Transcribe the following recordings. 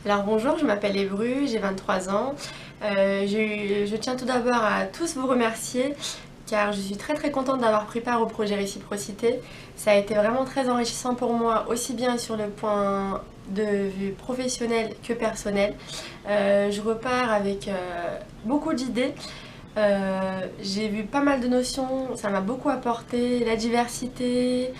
Alors bonjour, je m'appelle Ebru, j'ai 23 ans. Je tiens tout d'abord à tous vous remercier car je suis très contente d'avoir pris part au projet Réciprocité. Ça a été vraiment très enrichissant pour moi, aussi bien sur le point de vue professionnel que personnel. Je repars avec beaucoup d'idées. J'ai vu pas mal de notions, ça m'a beaucoup apporté, la diversité,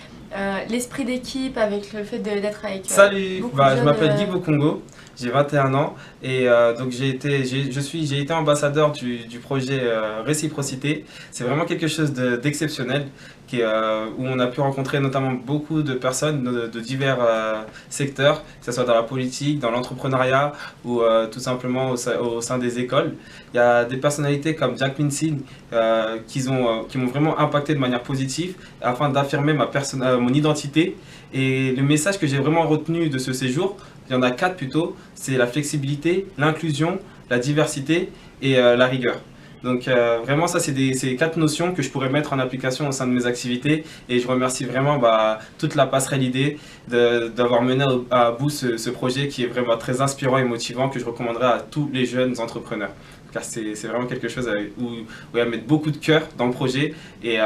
l'esprit d'équipe avec le fait d'être avec Salut, beaucoup de je jeunes. m'appelle Guy Bokongo, j'ai 21 ans et donc j'ai été ambassadeur du projet Réciprocité. C'est vraiment quelque chose d'exceptionnel où on a pu rencontrer notamment beaucoup de personnes de divers secteurs, que ce soit dans la politique, dans l'entrepreneuriat ou tout simplement au sein des écoles. Il y a des personnalités comme Jack Minsing qui m'ont vraiment impacté de manière positive afin d'affirmer mon identité. Et le message que j'ai vraiment retenu de ce séjour, il y en a quatre plutôt, c'est la flexibilité, l'inclusion, la diversité et la rigueur. Donc vraiment ça c'est quatre notions que je pourrais mettre en application au sein de mes activités et je remercie vraiment toute la passerelle idée d'avoir mené à bout ce projet qui est vraiment très inspirant et motivant que je recommanderais à tous les jeunes entrepreneurs. Car c'est vraiment quelque chose où il y a mettre beaucoup de cœur dans le projet et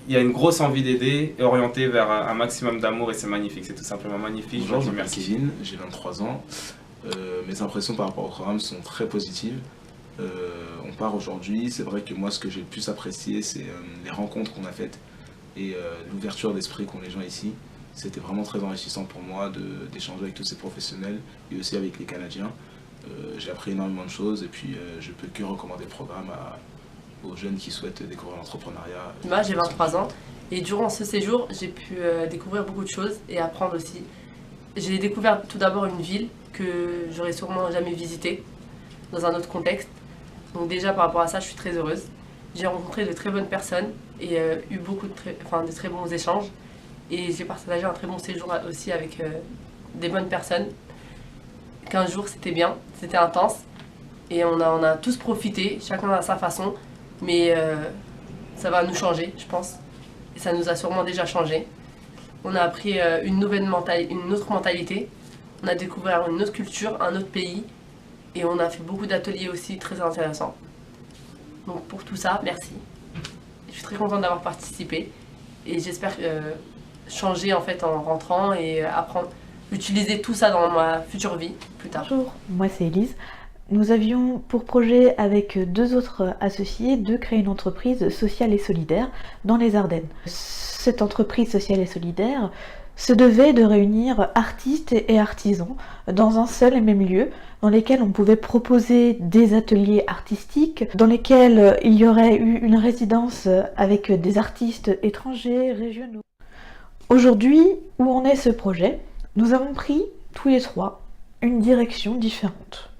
il y a une grosse envie d'aider et orientée vers un maximum d'amour et c'est magnifique, c'est tout simplement magnifique. Je Bonjour, vous je dis m'appelle merci. Kevin, j'ai 23 ans. Mes impressions par rapport au programme sont très positives. On part aujourd'hui, c'est vrai que moi ce que j'ai le plus apprécié c'est les rencontres qu'on a faites et l'ouverture d'esprit qu'ont les gens ici. C'était vraiment très enrichissant pour moi d'échanger avec tous ces professionnels et aussi avec les Canadiens. J'ai appris énormément de choses et puis je peux que recommander le programme aux jeunes qui souhaitent découvrir l'entrepreneuriat. Moi, j'ai 23 ans et durant ce séjour, j'ai pu découvrir beaucoup de choses et apprendre aussi. J'ai découvert tout d'abord une ville que j'aurais sûrement jamais visitée dans un autre contexte. Donc déjà par rapport à ça, je suis très heureuse. J'ai rencontré de très bonnes personnes et eu beaucoup de très bons échanges. Et j'ai partagé un très bon séjour aussi avec des bonnes personnes. 15 jours, c'était bien, c'était intense. Et on a tous profité, chacun à sa façon. Mais ça va nous changer, je pense. Et ça nous a sûrement déjà changé. On a appris une autre mentalité. On a découvert une autre culture, un autre pays. Et on a fait beaucoup d'ateliers aussi très intéressants. Donc pour tout ça, merci. Je suis très contente d'avoir participé. Et j'espère changer en fait en rentrant et apprendre, utiliser tout ça dans ma future vie plus tard. Bonjour, moi c'est Elise. Nous avions pour projet avec deux autres associés de créer une entreprise sociale et solidaire dans les Ardennes. Cette entreprise sociale et solidaire se devait de réunir artistes et artisans dans un seul et même lieu dans lesquels on pouvait proposer des ateliers artistiques, dans lesquels il y aurait eu une résidence avec des artistes étrangers, régionaux. Aujourd'hui, où en est ce projet? Nous avons pris tous les trois une direction différente.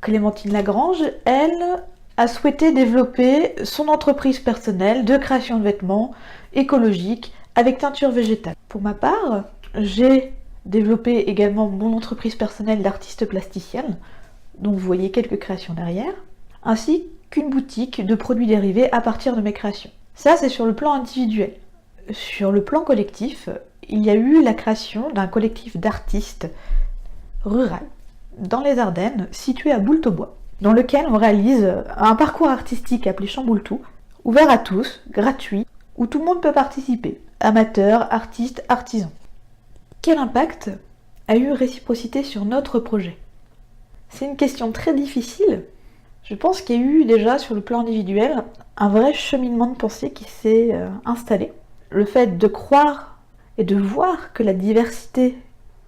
Clémentine Lagrange, elle, a souhaité développer son entreprise personnelle de création de vêtements écologiques avec teinture végétale. Pour ma part, j'ai développé également mon entreprise personnelle d'artiste plasticienne, dont vous voyez quelques créations derrière, ainsi qu'une boutique de produits dérivés à partir de mes créations. Ça, c'est sur le plan individuel. Sur le plan collectif, il y a eu la création d'un collectif d'artistes rural dans les Ardennes, situé à Boultaubois, dans lequel on réalise un parcours artistique appelé Chamboultou, ouvert à tous, gratuit, où tout le monde peut participer, amateurs, artistes, artisans. Quel impact a eu Réciprocité sur notre projet? C'est une question très difficile. Je pense qu'il y a eu déjà sur le plan individuel un vrai cheminement de pensée qui s'est installé. Le fait de croire et de voir que la diversité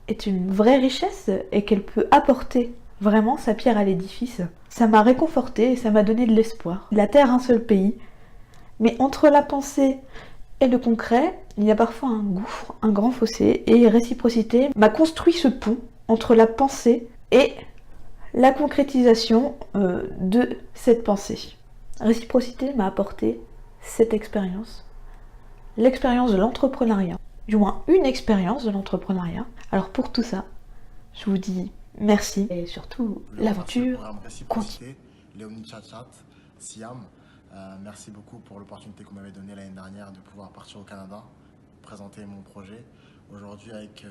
est une vraie richesse et qu'elle peut apporter vraiment sa pierre à l'édifice, ça m'a réconfortée et ça m'a donné de l'espoir. La Terre, un seul pays, mais entre la pensée et le concret, il y a parfois un gouffre, un grand fossé, et Réciprocité m'a construit ce pont entre la pensée et la concrétisation de cette pensée. Réciprocité m'a apporté cette expérience, l'expérience de l'entrepreneuriat, du moins une expérience de l'entrepreneuriat. Alors pour tout ça, je vous dis merci et surtout l'aventure continue. Léonie Tchatchat, Siam, merci beaucoup pour l'opportunité que vous m'avez donnée l'année dernière de pouvoir partir au Canada, présenter mon projet. Aujourd'hui avec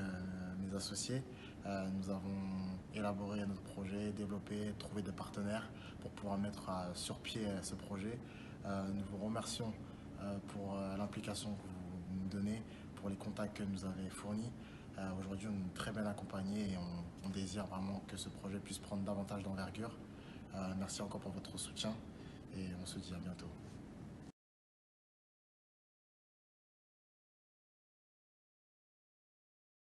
mes associés, Nous avons élaboré notre projet, développé, trouvé des partenaires pour pouvoir mettre sur pied ce projet. Nous vous remercions pour l'implication que vous nous donnez, pour les contacts que nous avez fournis. Aujourd'hui, on est très bien accompagnés et on désire vraiment que ce projet puisse prendre davantage d'envergure. Merci encore pour votre soutien et on se dit à bientôt.